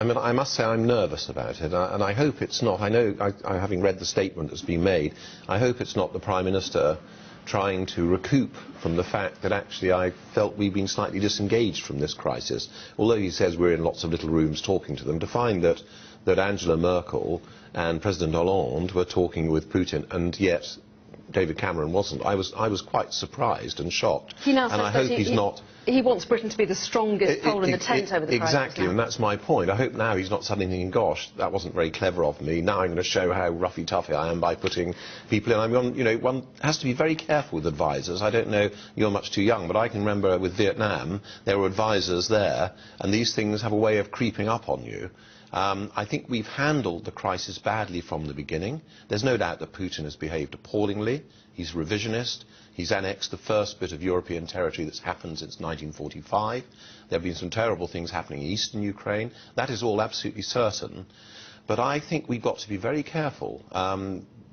I mean, I must say I'm nervous about it, and I hope it's not. I know, having read the statement that's been made, I hope it's not the Prime Minister trying to recoup from the fact that actually I felt we've been slightly disengaged from this crisis. Although he says we're in lots of little rooms talking to them, to find that Angela Merkel and President Hollande were talking with Putin, and yet David Cameron wasn't. I was quite surprised and shocked. He now says and I hope he's not. He wants Britain to be the strongest pole in the tent over the crisis. Exactly, and that's my point. I hope now he's not suddenly thinking, gosh, that wasn't very clever of me. Now I'm going to show how roughy-toughy I am by putting people in. I mean, you know, one has to be very careful with advisers. I don't know, you're much too young, but I can remember with Vietnam, there were advisers there, and these things have a way of creeping up on you. I think we've handled the crisis badly from the beginning. There's no doubt that Putin has behaved appallingly. He's revisionist. He's annexed the first bit of European territory that's happened since 1945. There have been some terrible things happening in eastern Ukraine. That is all absolutely certain. But I think we've got to be very careful.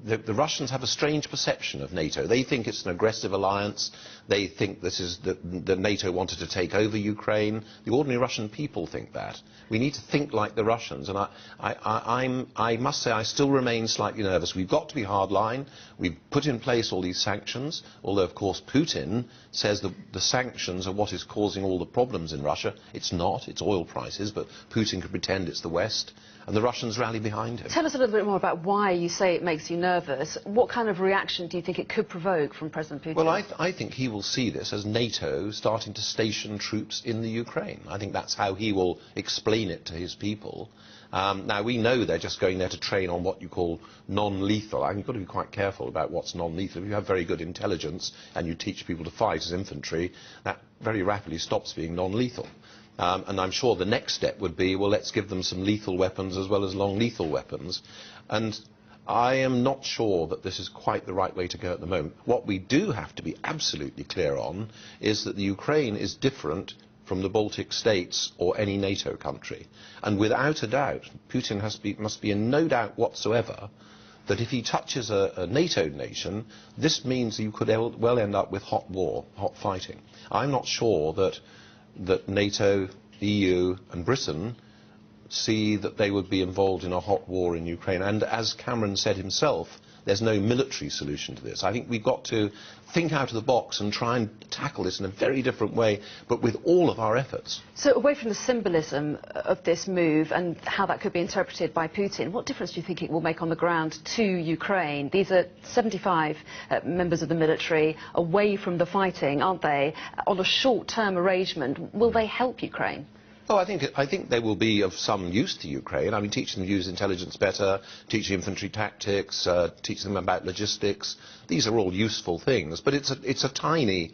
The Russians have a strange perception of NATO. They think it's an aggressive alliance. They think this is that NATO wanted to take over Ukraine. The ordinary Russian people think that. We need to think like the Russians, and I must say I still remain slightly nervous. We've got to be hardline. We've put in place all these sanctions, although of course Putin says the sanctions are what is causing all the problems in Russia. It's not. It's oil prices, but Putin can pretend it's the West, and the Russians rally behind him. Tell us a little bit more about why you say it makes you nervous. What kind of reaction do you think it could provoke from President Putin? Well, I think he will see this as NATO starting to station troops in the Ukraine. I think that's how he will explain it to his people. Now, we know they're just going there to train on what you call non-lethal. I mean, you've got to be quite careful about what's non-lethal. If you have very good intelligence and you teach people to fight as infantry, that very rapidly stops being non-lethal. And I'm sure the next step would be, well, let's give them some lethal weapons as well as long-lethal weapons. And I am not sure that this is quite the right way to go at the moment. What we do have to be absolutely clear on is that the Ukraine is different from the Baltic states or any NATO country. And without a doubt, Putin must be in no doubt whatsoever that if he touches a NATO nation, this means you could well end up with hot war, hot fighting. I'm not sure that NATO, EU and Britain see that they would be involved in a hot war in Ukraine. And as Cameron said himself, there's no military solution to this. I think we've got to think out of the box and try and tackle this in a very different way, but with all of our efforts. So away from the symbolism of this move and how that could be interpreted by Putin, what difference do you think it will make on the ground to Ukraine? These are 75 members of the military away from the fighting, aren't they, on a short-term arrangement. Will they help Ukraine? Oh, I think they will be of some use to Ukraine. I mean, teaching them to use intelligence better, teach infantry tactics, teach them about logistics. These are all useful things, but it's a tiny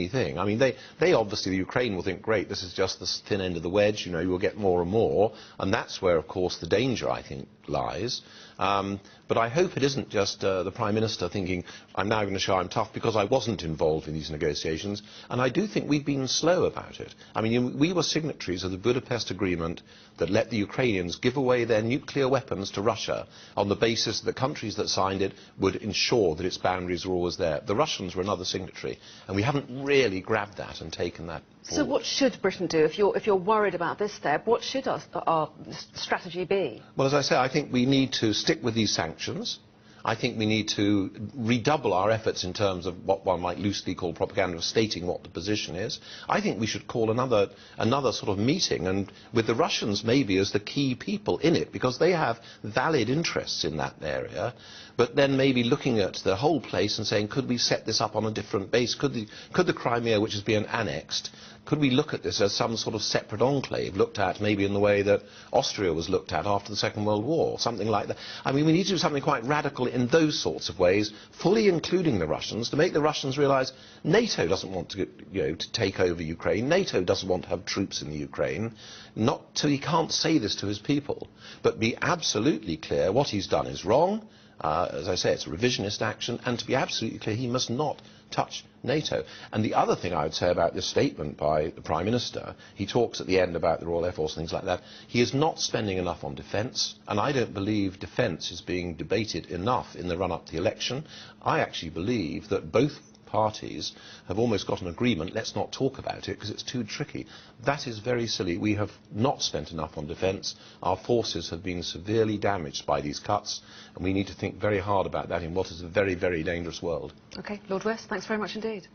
thing. I mean, they obviously, the Ukraine will think, great, this is just the thin end of the wedge. You know, you will get more and more, and that's where, of course, the danger, I think, lies. But I hope it isn't just the Prime Minister thinking, I'm now going to show I'm tough because I wasn't involved in these negotiations. And I do think we've been slow about it. I mean, we were signatories of the Budapest Agreement that let the Ukrainians give away their nuclear weapons to Russia on the basis that the countries that signed it would ensure that its boundaries were always there. The Russians were another signatory, and we haven't really grabbed that and taken that forward. So what should Britain do? If you're worried about this step, what should our strategy be? Well, as I say, I think we need to stick with these sanctions. I think we need to redouble our efforts in terms of what one might loosely call propaganda, of stating what the position is. I think we should call another sort of meeting, and with the Russians maybe as the key people in it, because they have valid interests in that area, but then maybe looking at the whole place and saying, could we set this up on a different base? Could the Crimea, which is being annexed, could we look at this as some sort of separate enclave, looked at maybe in the way that Austria was looked at after the Second World War, something like that? I mean, we need to do something quite radical in those sorts of ways, fully including the Russians, to make the Russians realise NATO doesn't want to take over Ukraine, NATO doesn't want to have troops in the Ukraine, not so he can't say this to his people, but be absolutely clear what he's done is wrong. As I say, it's a revisionist action, and to be absolutely clear, he must not touch NATO. And the other thing I would say about this statement by the Prime Minister, he talks at the end about the Royal Air Force and things like that. He is not spending enough on defence, and I don't believe defence is being debated enough in the run-up to the election. I actually believe that both parties have almost got an agreement, let's not talk about it because it's too tricky. That is very silly. We have not spent enough on defence. Our forces have been severely damaged by these cuts, and we need to think very hard about that in what is a very, very dangerous world. OK, Lord West, thanks very much indeed.